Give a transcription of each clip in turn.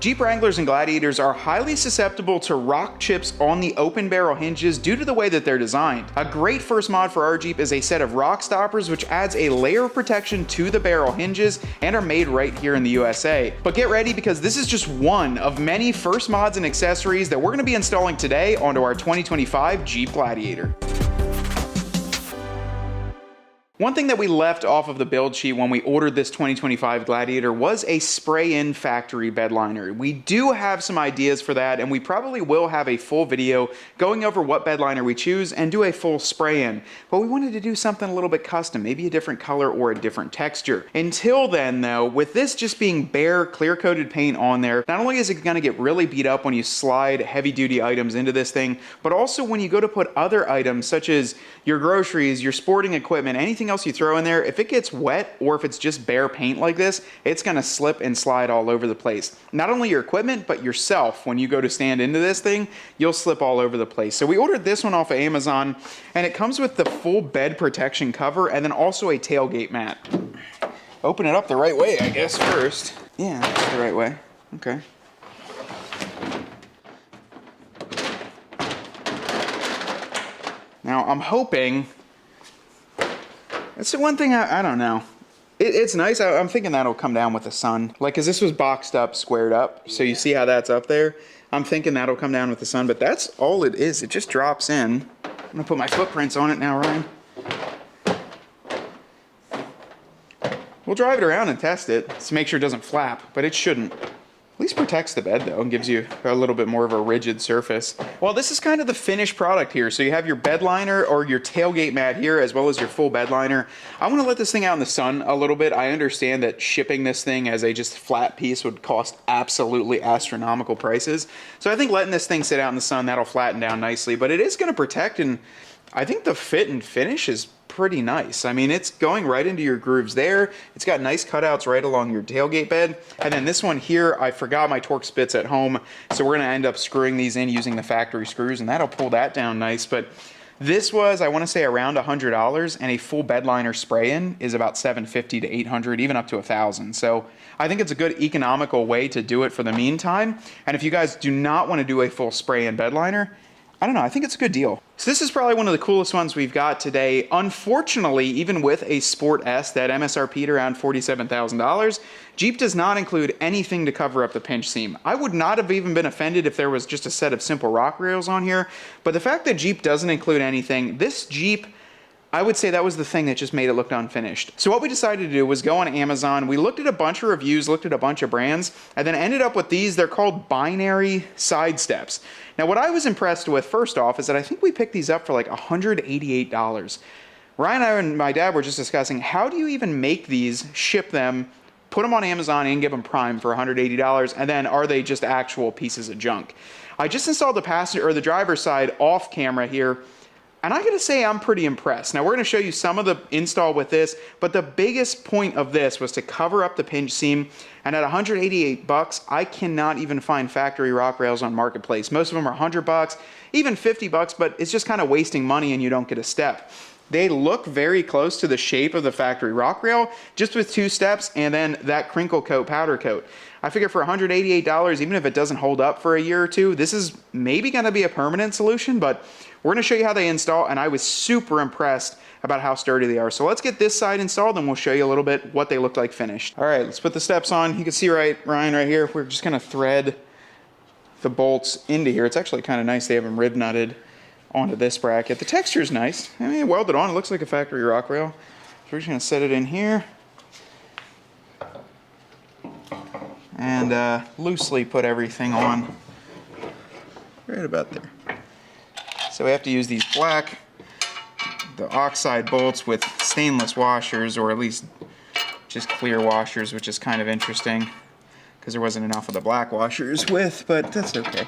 Jeep Wranglers and Gladiators are highly susceptible to rock chips on the open barrel hinges due to the way that they're designed. A great first mod for our Jeep is a set of rock stoppers which adds a layer of protection to the barrel hinges and are made right here in the USA. But get ready because this is just one of many first mods and accessories that we're going to be installing today onto our 2025 Jeep Gladiator. One thing that we left off of the build sheet when we ordered this 2025 Gladiator was a spray-in factory bed liner. We do have some ideas for that, and we probably will have a full video going over what bed liner we choose and do a full spray-in. But we wanted to do something a little bit custom, maybe a different color or a different texture. Until then though, with this just being bare clear-coated paint on there, not only is it gonna get really beat up when you slide heavy-duty items into this thing, but also when you go to put other items such as your groceries, your sporting equipment, anything else you throw in there, if it gets wet or if it's just bare paint like this, it's gonna slip and slide all over the place. Not only your equipment, but yourself. When you go to stand into this thing, you'll slip all over the place. So we ordered this one off of Amazon, and it comes with the full bed protection cover and then also a tailgate mat. Open it up the right way, I guess, first. Yeah, that's the right way. Okay. Now, I'm hoping. That's the one thing I don't know. It's nice. I'm thinking that'll come down with the sun. Like, cause this was boxed up, squared up. So you see how that's up there? I'm thinking that'll come down with the sun, but that's all it is. It just drops in. I'm gonna put my footprints on it now, Ryan. We'll drive it around and test it to make sure it doesn't flap, but it shouldn't. At least protects the bed though and gives you a little bit more of a rigid surface. Well, this is kind of the finished product here. So you have your bed liner or your tailgate mat here as well as your full bed liner. I want to let this thing out in the sun a little bit. I understand that shipping this thing as a just flat piece would cost absolutely astronomical prices. So I think letting this thing sit out in the sun, that'll flatten down nicely, but it is going to protect, and I think the fit and finish is pretty nice. I mean, it's going right into your grooves there. It's got nice cutouts right along your tailgate bed. And then this one here, I forgot my Torx bits at home, so we're gonna end up screwing these in using the factory screws, and that'll pull that down nice. But this was, I wanna say, around $100, and a full bed liner spray-in is about $750 to $800, even up to $1,000. So I think it's a good economical way to do it for the meantime. And if you guys do not wanna do a full spray-in bed liner, I don't know, I think it's a good deal. So this is probably one of the coolest ones we've got today. Unfortunately, even with a Sport S that MSRP'd around $47,000, Jeep does not include anything to cover up the pinch seam. I would not have even been offended if there was just a set of simple rock rails on here, but the fact that Jeep doesn't include anything, this Jeep, I would say that was the thing that just made it look unfinished. So what we decided to do was go on Amazon. We looked at a bunch of reviews, looked at a bunch of brands, and then ended up with these. They're called binary side steps. Now, what I was impressed with, first off, is that I think we picked these up for like $188. Ryan and my dad were just discussing, how do you even make these, ship them, put them on Amazon and give them Prime for $180, and then are they just actual pieces of junk? I just installed the passenger or the driver's side off camera here, and I gotta say I'm pretty impressed. Now we're gonna show you some of the install with this, but the biggest point of this was to cover up the pinch seam, and at $188, I cannot even find factory rock rails on Marketplace. Most of them are $100, even $50, but it's just kind of wasting money and you don't get a step. They look very close to the shape of the factory rock rail, just with 2 steps and then that crinkle coat, powder coat. I figure for $188, even if it doesn't hold up for a year or two, this is maybe gonna be a permanent solution, but we're gonna show you how they install, and I was super impressed about how sturdy they are. So let's get this side installed and we'll show you a little bit what they look like finished. All right, let's put the steps on. You can see Ryan right here, we're just gonna thread the bolts into here. It's actually kind of nice they have them rib nutted onto this bracket. The texture is nice. I mean, welded on, it looks like a factory rock rail. So we're just gonna set it in here and loosely put everything on right about there. So we have to use these black, the oxide bolts with stainless washers, or at least just clear washers, which is kind of interesting because there wasn't enough of the black washers with, but that's okay.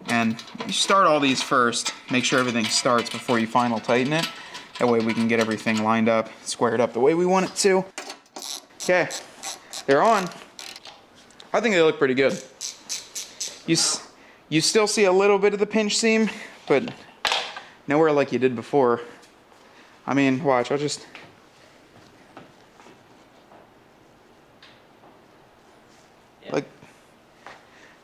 And you start all these first, make sure everything starts before you final tighten it. That way we can get everything lined up, squared up the way we want it to. Okay, they're on. I think they look pretty good. You still see a little bit of the pinch seam, but nowhere like you did before. I mean, watch, I'll just... Like,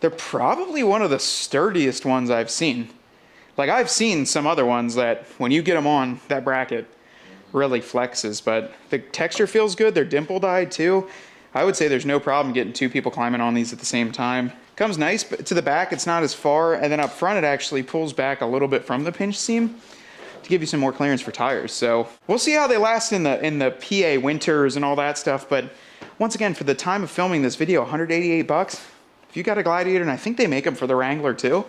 they're probably one of the sturdiest ones I've seen. Like, I've seen some other ones that when you get them on, that bracket really flexes, but the texture feels good. They're dimple dyed too. I would say there's no problem getting two people climbing on these at the same time. Comes nice, but to the back it's not as far, and then up front it actually pulls back a little bit from the pinch seam to give you some more clearance for tires. So we'll see how they last in the PA winters and all that stuff, but once again, for the time of filming this video, 188 bucks. If you got a Gladiator, and I think they make them for the Wrangler too,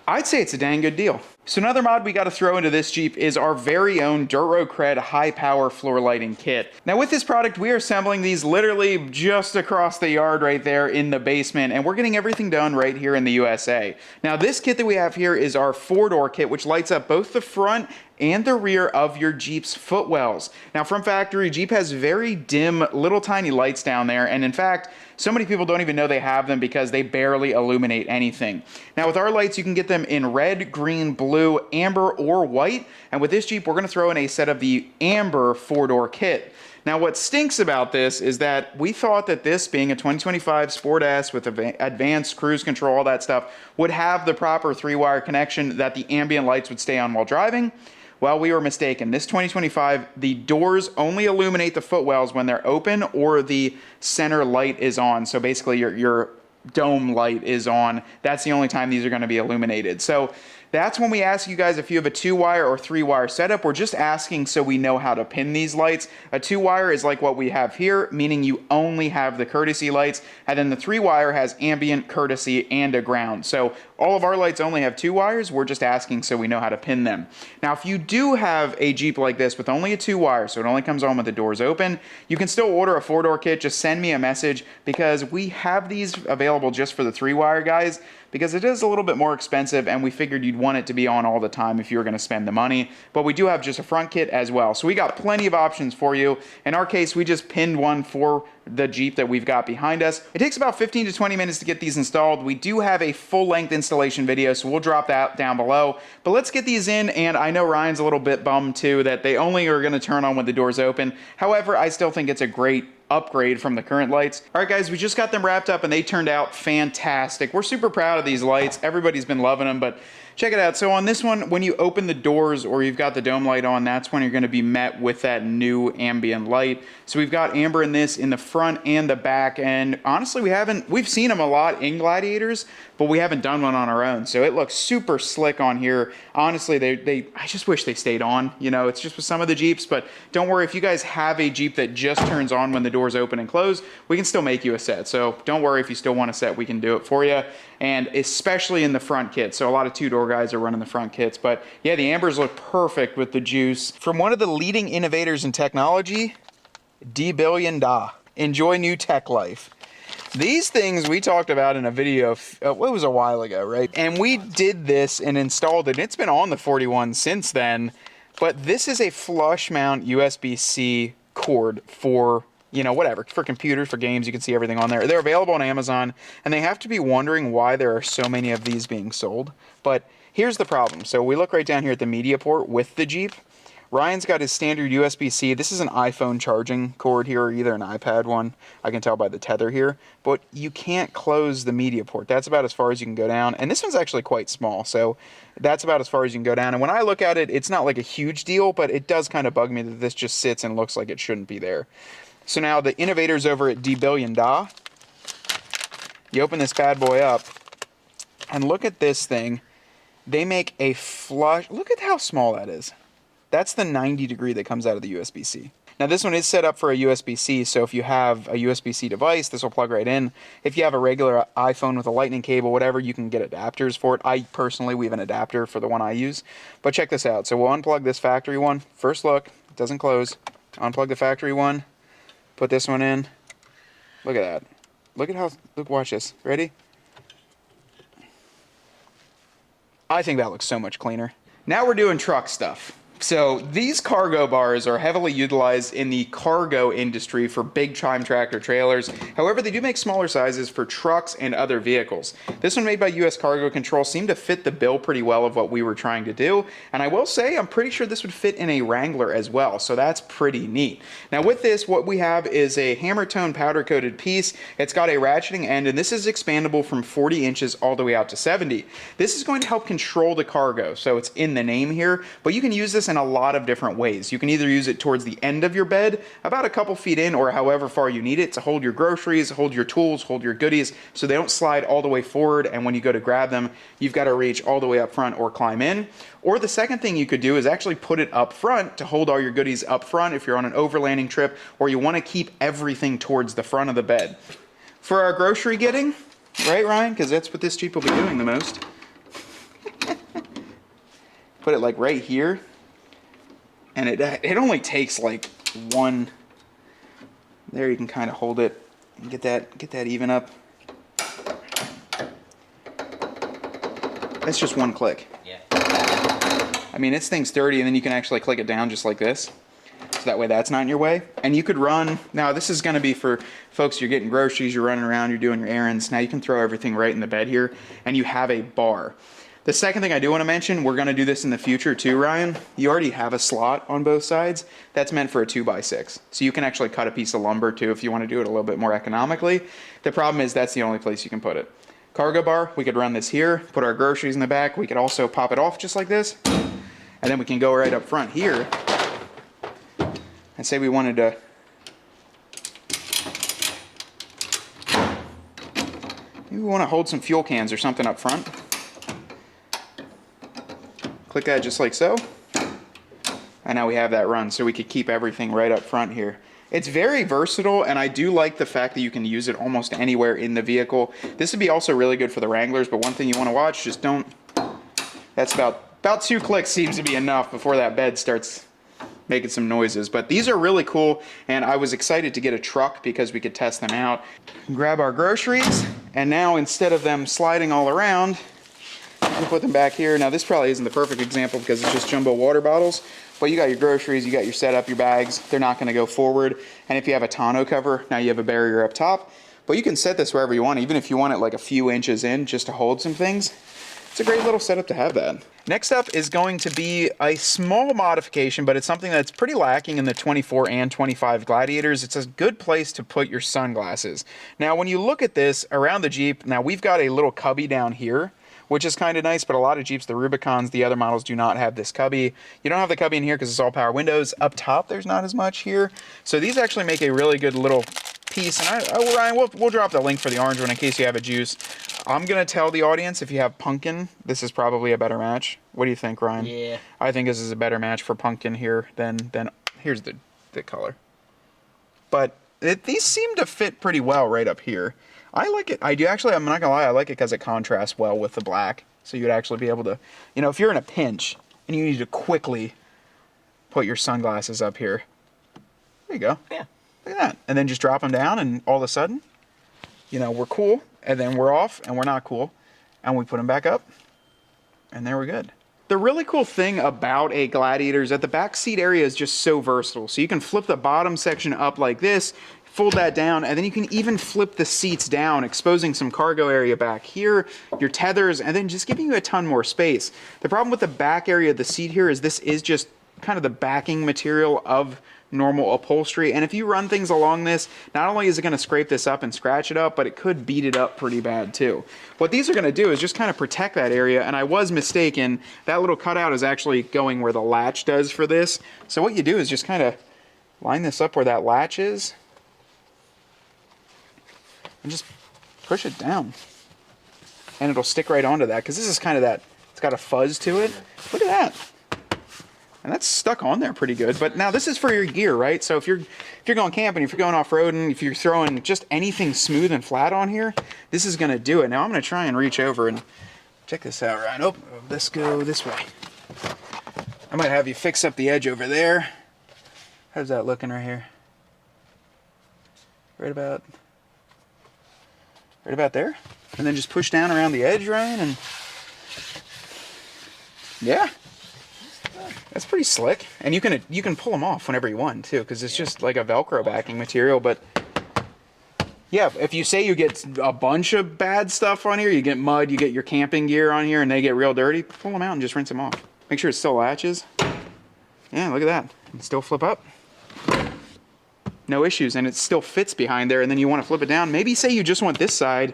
I'd say it's a dang good deal. So another mod we got to throw into this Jeep is our very own Dirt Road CRED high power floor lighting kit. Now with this product, we are assembling these literally just across the yard right there in the basement, and we're getting everything done right here in the USA. Now this kit that we have here is our 4-door kit, which lights up both the front and the rear of your Jeep's footwells. Now from factory, Jeep has very dim little tiny lights down there, and in fact, so many people don't even know they have them because they barely illuminate anything. Now with our lights, you can get them in red, green, blue, amber, or white, and with this Jeep, we're gonna throw in a set of the amber 4-door kit. Now what stinks about this is that we thought that this, being a 2025 Sport S with advanced cruise control, all that stuff, would have the proper 3-wire connection that the ambient lights would stay on while driving. Well, we were mistaken. This 2025, the doors only illuminate the footwells when they're open or the center light is on. So basically your dome light is on. That's the only time these are going to be illuminated. So that's when we ask you guys if you have a 2-wire or 3-wire setup. We're just asking so we know how to pin these lights. A 2-wire is like what we have here, meaning you only have the courtesy lights, and then the 3-wire has ambient, courtesy, and a ground. So all of our lights only have 2 wires. We're just asking so we know how to pin them. Now, if you do have a Jeep like this with only a 2-wire, so it only comes on with the doors open, you can still order a 4-door kit. Just send me a message because we have these available just for the 3-wire guys, because it is a little bit more expensive, and we figured you'd want it to be on all the time if you were going to spend the money. But we do have just a front kit as well. So we got plenty of options for you. In our case, we just pinned one for the Jeep that we've got behind us. It takes about 15 to 20 minutes to get these installed. We do have a full-length installation video, so we'll drop that down below. But let's get these in, and I know Ryan's a little bit bummed too that they only are going to turn on when the doors open. However, I still think it's a great upgrade from the current lights. All right, guys, we just got them wrapped up, and they turned out fantastic. We're super proud of these lights. Everybody's been loving them, but check it out. So on this one, when you open the doors or you've got the dome light on, that's when you're going to be met with that new ambient light. So we've got amber in this in the front and the back, and honestly, we've seen them a lot in Gladiators, but we haven't done one on our own. So it looks super slick on here. Honestly, I just wish they stayed on. You know, it's just with some of the Jeeps, but don't worry, if you guys have a Jeep that just turns on when the doors open and close, we can still make you a set. So don't worry, if you still want a set, we can do it for you. And especially in the front kit. So a lot of 2-door guys are running the front kits, but yeah, the ambers look perfect with the juice. From one of the leading innovators in technology, D-Billion Da. Enjoy new tech life. These things we talked about in a video, it was a while ago, right? And we did this and installed it. It's been on the 41 since then, but this is a flush mount USB-C cord for, you know, whatever, for computers, for games. You can see everything on there. They're available on Amazon, and they have to be wondering why there are so many of these being sold. But here's the problem. So we look right down here at the media port with the Jeep. Ryan's got his standard USB-C. This is an iPhone charging cord here, or either an iPad one. I can tell by the tether here. But you can't close the media port. That's about as far as you can go down. And this one's actually quite small, so that's about as far as you can go down. And when I look at it, it's not like a huge deal, but it does kind of bug me that this just sits and looks like it shouldn't be there. So now the innovators over at D-Billion Da, you open this bad boy up, and look at this thing. They make a flush. Look at how small that is. That's the 90 degree that comes out of the USB-C. Now this one is set up for a USB-C, so if you have a USB-C device, this will plug right in. If you have a regular iPhone with a lightning cable, whatever, you can get adapters for it. We have an adapter for the one I use. But check this out. So we'll unplug this factory one. First look, it doesn't close. Unplug the factory one. Put this one in. Look at that. Look at how, look, watch this. Ready? I think that looks so much cleaner. Now we're doing truck stuff. So these cargo bars are heavily utilized in the cargo industry for big time tractor trailers. However, they do make smaller sizes for trucks and other vehicles. This one made by US Cargo Control seemed to fit the bill pretty well of what we were trying to do. And I will say, I'm pretty sure this would fit in a Wrangler as well. So that's pretty neat. Now with this, what we have is a hammer tone powder coated piece. It's got a ratcheting end, and this is expandable from 40 inches all the way out to 70. This is going to help control the cargo. So it's in the name here, but you can use this in a lot of different ways. You can either use it towards the end of your bed, about a couple feet in, or however far you need it to hold your groceries, hold your tools, hold your goodies, so they don't slide all the way forward, and when you go to grab them, you've got to reach all the way up front or climb in. Or the second thing you could do is actually put it up front to hold all your goodies up front if you're on an overlanding trip, or you want to keep everything towards the front of the bed. For our grocery getting, right, Ryan? Because that's what this Jeep will be doing the most. Put it like right here. And it only takes like one. There you can kind of hold it and get that even up. That's just one click. Yeah. I mean, this thing's dirty, and then you can actually click it down just like this. So that way that's not in your way. And you could run, now this is gonna be for folks, you're getting groceries, you're running around, you're doing your errands. Now you can throw everything right in the bed here, and you have a bar. The second thing I do want to mention, we're going to do this in the future too, Ryan. You already have a slot on both sides. That's meant for a 2x6. So you can actually cut a piece of lumber too if you want to do it a little bit more economically. The problem is that's the only place you can put it. Cargo bar, we could run this here, put our groceries in the back. We could also pop it off just like this. And then we can go right up front here. And say we wanted to maybe we want to hold some fuel cans or something up front. Click that just like so. And now we have that run, so we could keep everything right up front here. It's very versatile, and I do like the fact that you can use it almost anywhere in the vehicle. This would be also really good for the Wranglers, but one thing you want to watch, just don't, that's about 2 clicks seems to be enough before that bed starts making some noises. But these are really cool, and I was excited to get a truck because we could test them out. Grab our groceries, and now instead of them sliding all around, you put them back here. Now this probably isn't the perfect example because it's just jumbo water bottles, but you got your groceries, you got your setup, your bags. They're not going to go forward. And if you have a tonneau cover, now you have a barrier up top. But you can set this wherever you want, even if you want it like a few inches in just to hold some things. It's a great little setup to have that. Next up is going to be a small modification, but it's something that's pretty lacking in the 24 and 25 Gladiators. It's a good place to put your sunglasses. Now when you look at this around the Jeep, now we've got a little cubby down here, which is kind of nice, but a lot of Jeeps, the Rubicons, the other models do not have this cubby. You don't have the cubby in here because it's all power windows. Up top, there's not as much here. So these actually make a really good little piece. And Ryan, we'll drop the link for the orange one in case you have a juice. I'm going to tell the audience, if you have pumpkin, this is probably a better match. What do you think, Ryan? Yeah. I think this is a better match for pumpkin here than here's the color. But these seem to fit pretty well right up here. I like it. I do actually, I'm not gonna lie, I like it because it contrasts well with the black. So you'd actually be able to, you know, if you're in a pinch and you need to quickly put your sunglasses up here. There you go. Yeah. Look at that. And then just drop them down, and all of a sudden, you know, we're cool, and then we're off, and we're not cool. And we put them back up, and there we're good. The really cool thing about a Gladiator is that the back seat area is just so versatile. So you can flip the bottom section up like this, fold that down, and then you can even flip the seats down, exposing some cargo area back here, your tethers, and then just giving you a ton more space. The problem with the back area of the seat here is this is just kind of the backing material of normal upholstery, and if you run things along this, not only is it going to scrape this up and scratch it up, but it could beat it up pretty bad too. What these are going to do is just kind of protect that area, and I was mistaken. That little cutout is actually going where the latch does for this. So what you do is just kind of line this up where that latch is, and just push it down, and it'll stick right onto that, because this is kind of that, it's got a fuzz to it. Look at that. And that's stuck on there pretty good. But now this is for your gear, right? So if you're going camping, if you're going off-roading, if you're throwing just anything smooth and flat on here, this is going to do it. Now I'm going to try and reach over and check this out, Ryan. Oh, let's go this way. I might have you fix up the edge over there. How's that looking right here? Right about there. And then just push down around the edge, Ryan, and yeah. That's pretty slick. And you can pull them off whenever you want too, because it's just like a Velcro backing material. But yeah, if you say you get a bunch of bad stuff on here, you get mud, you get your camping gear on here, and they get real dirty, pull them out and just rinse them off. Make sure it still latches. Yeah, look at that. And still flip up. No issues, and it still fits behind there, and then you want to flip it down. Maybe say you just want this side.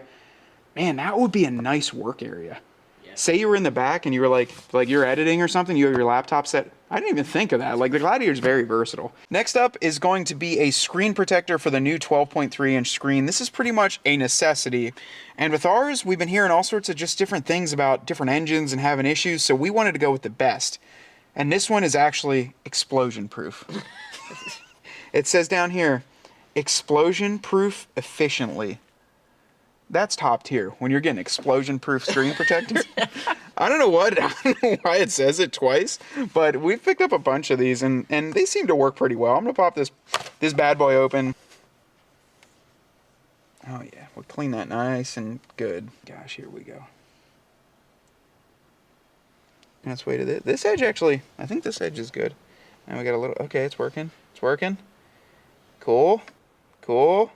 Man, that would be a nice work area. Yeah. Say you were in the back and you were like you're editing or something, you have your laptop set. I didn't even think of that. Like, the Gladiator is very versatile. Next up is going to be a screen protector for the new 12.3-inch screen. This is pretty much a necessity. And with ours, we've been hearing all sorts of just different things about different engines and having issues, so we wanted to go with the best. And this one is actually explosion proof. It says down here, explosion proof efficiently. That's top tier when you're getting explosion proof screen protectors. I don't know why it says it twice, but we've picked up a bunch of these and they seem to work pretty well. I'm gonna pop this bad boy open. Oh yeah, we'll clean that nice and good. Gosh, here we go. Let's wait to this edge actually. I think this edge is good. And we got a little, okay, it's working. It's working. Cool. Cool.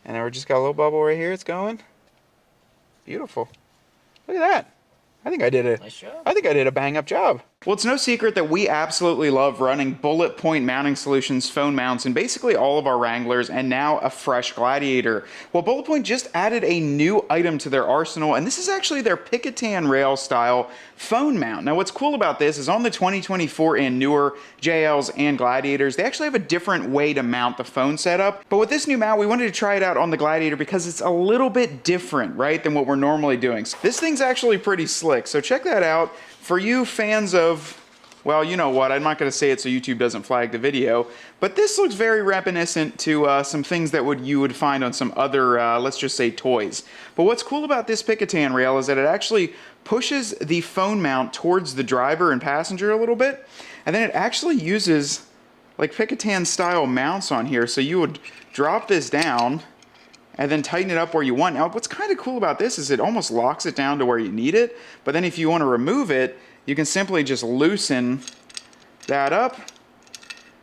And then we just got a little bubble right here. It's going. Beautiful. Look at that. I think I did a bang up job. Well, it's no secret that we absolutely love running bullet point mounting solutions, phone mounts, and basically all of our Wranglers, and now a fresh Gladiator. Well, Bullet Point just added a new item to their arsenal, and this is actually their Picotan rail style phone mount. Now, what's cool about this is on the 2024 and newer JLs and Gladiators, they actually have a different way to mount the phone setup. But with this new mount, we wanted to try it out on the Gladiator because it's a little bit different, right, than what we're normally doing. So this thing's actually pretty slick, so check that out. For you fans of, well, you know what, I'm not going to say it so YouTube doesn't flag the video, but this looks very reminiscent to some things that you would find on some other, let's just say, toys. But what's cool about this Picotan rail is that it actually pushes the phone mount towards the driver and passenger a little bit, and then it actually uses like Picotan style mounts on here, so you would drop this down and then tighten it up where you want. Now, what's kind of cool about this is it almost locks it down to where you need it, but then if you want to remove it, you can simply just loosen that up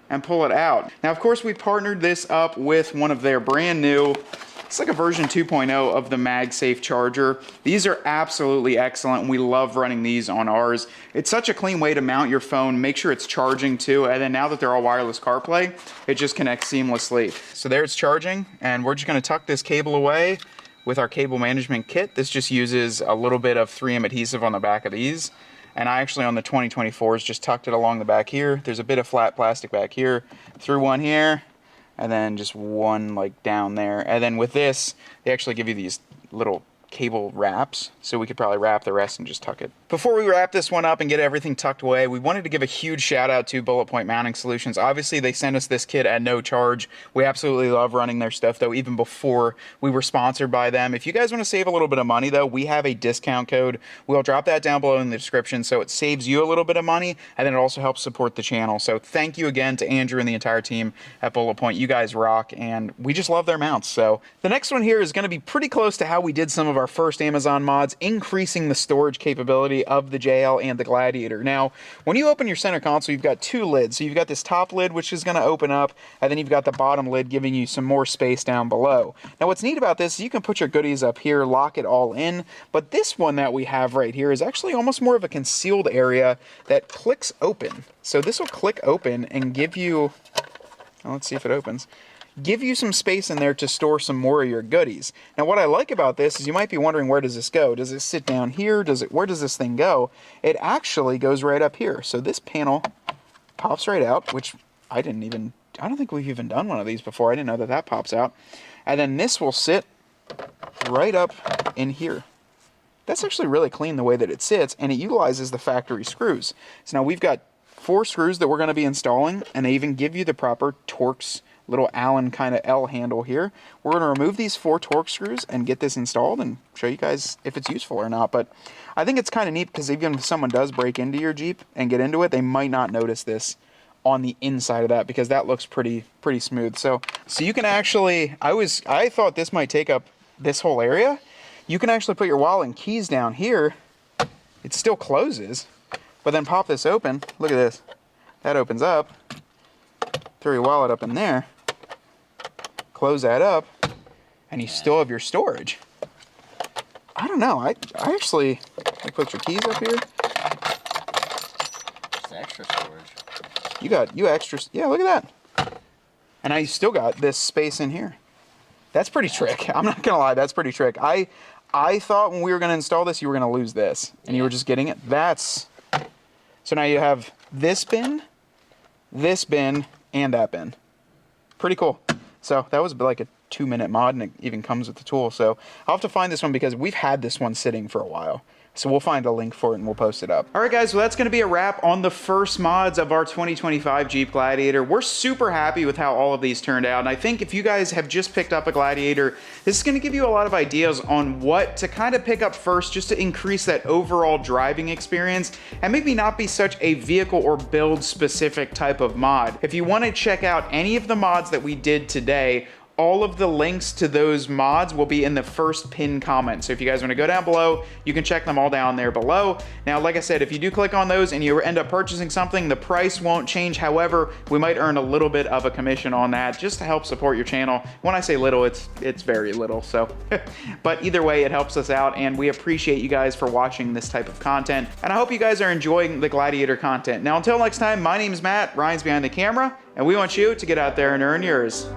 and pull it out. Now, of course, we partnered this up with one of their brand new, it's like a version 2.0 of the MagSafe charger. These are absolutely excellent, and we love running these on ours. It's such a clean way to mount your phone, make sure it's charging too, and then now that they're all wireless CarPlay, it just connects seamlessly. So there it's charging, and we're just gonna tuck this cable away with our cable management kit. This just uses a little bit of 3M adhesive on the back of these. And I actually, on the 2024s, just tucked it along the back here. There's a bit of flat plastic back here, through one here, and then just one like down there. And then with this, they actually give you these little cable wraps, so we could probably wrap the rest and just tuck it. Before we wrap this one up and get everything tucked away, we wanted to give a huge shout out to Bullet Point Mounting Solutions. Obviously, they sent us this kit at no charge. We absolutely love running their stuff, though, even before we were sponsored by them. If you guys want to save a little bit of money, though, we have a discount code. We'll drop that down below in the description, so it saves you a little bit of money, and then it also helps support the channel. So thank you again to Andrew and the entire team at Bullet Point. You guys rock, and we just love their mounts. So the next one here is going to be pretty close to how we did some of our first Amazon mods, increasing the storage capability of the JL and the Gladiator. Now, when you open your center console, you've got two lids. So you've got this top lid, which is going to open up, and then you've got the bottom lid giving you some more space down below. Now, what's neat about this is you can put your goodies up here, lock it all in, but this one that we have right here is actually almost more of a concealed area that clicks open. So this will click open and give you, well, let's see if it opens, give you some space in there to store some more of your goodies. Now, what I like about this is you might be wondering, where does this go? Does it sit down here? Where does this thing go? It actually goes right up here. So this panel pops right out, which I don't think we've even done one of these before. I didn't know that that pops out. And then this will sit right up in here. That's actually really clean the way that it sits, and it utilizes the factory screws. So now we've got 4 screws that we're going to be installing, and they even give you the proper Torx little Allen kind of L handle here. We're going to remove these 4 Torx screws and get this installed and show you guys if it's useful or not. But I think it's kind of neat because even if someone does break into your Jeep and get into it, they might not notice this on the inside of that because that looks pretty smooth. So you can actually, I thought this might take up this whole area. You can actually put your wallet and keys down here. It still closes, But then pop this open. Look at this. That opens up. Throw your wallet up in there. Close that up. And you still have your storage. I don't know. I actually, like, put your keys up here. It's extra storage. You extra, yeah, look at that. And I still got this space in here. That's pretty trick. I'm not gonna lie, that's pretty trick. I thought when we were gonna install this, you were gonna lose this, and you were just getting it. So now you have this bin, and that bin. Pretty cool. So that was like a 2-minute mod, and it even comes with the tool. So I'll have to find this one because we've had this one sitting for a while. So we'll find a link for it and we'll post it up. All right, guys, well, that's going to be a wrap on the first mods of our 2025 Jeep Gladiator. We're super happy with how all of these turned out. And I think if you guys have just picked up a Gladiator, this is going to give you a lot of ideas on what to kind of pick up first, just to increase that overall driving experience and maybe not be such a vehicle or build specific type of mod. If you want to check out any of the mods that we did today, all of the links to those mods will be in the first pinned comment. So if you guys want to go down below, you can check them all down there below. Now, like I said, if you do click on those and you end up purchasing something, the price won't change. However, we might earn a little bit of a commission on that just to help support your channel. When I say little, it's very little. So, but either way, it helps us out, and we appreciate you guys for watching this type of content. And I hope you guys are enjoying the Gladiator content. Now, until next time, my name is Matt, Ryan's behind the camera, and we want you to get out there and earn yours.